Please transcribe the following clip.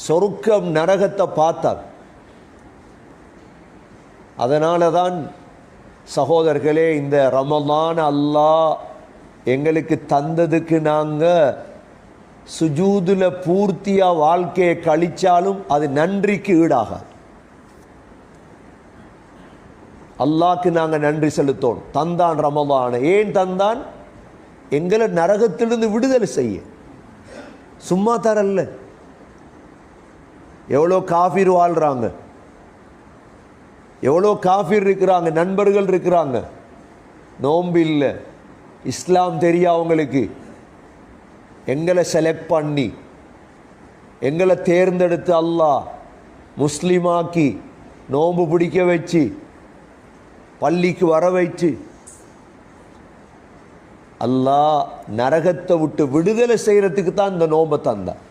சொர்க்கம் நரகத்தை பார்த்தார். அதனால தான் சகோதரர்களே, இந்த ரமலான் அல்லாஹ் எங்களுக்கு தந்ததுக்கு நாங்கள் சுஜூதில் பூர்த்தியாக வாழ்க்கையை கழித்தாலும் அது நன்றிக்கு ஈடாகாது. அல்லாஹ்க்கு நாங்கள் நன்றி செலுத்தோம். தந்தான் ரமலானை. ஏன் தந்தான்? எங்களை நரகத்திலிருந்து விடுதலை செய்ய. சும்மா தரல்ல. எவ்வளோ காஃபிர் வாழ்கிறாங்க, எவ்வளோ காஃபிர் இருக்கிறாங்க, நண்பர்கள் இருக்கிறாங்க, நோன்பு இல்லை, இஸ்லாம் தெரியும் அவங்களுக்கு. எங்களை செலக்ட் பண்ணி எங்களை தேர்ந்தெடுத்து அல்லாஹ் முஸ்லீமாக்கி நோன்பு பிடிக்க வச்சு பள்ளிக்கு வர வச்சு அல்லாஹ் நரகத்தை விட்டு விடுதலை செய்கிறதுக்கு தான் இந்த நோன்பை தந்தான்.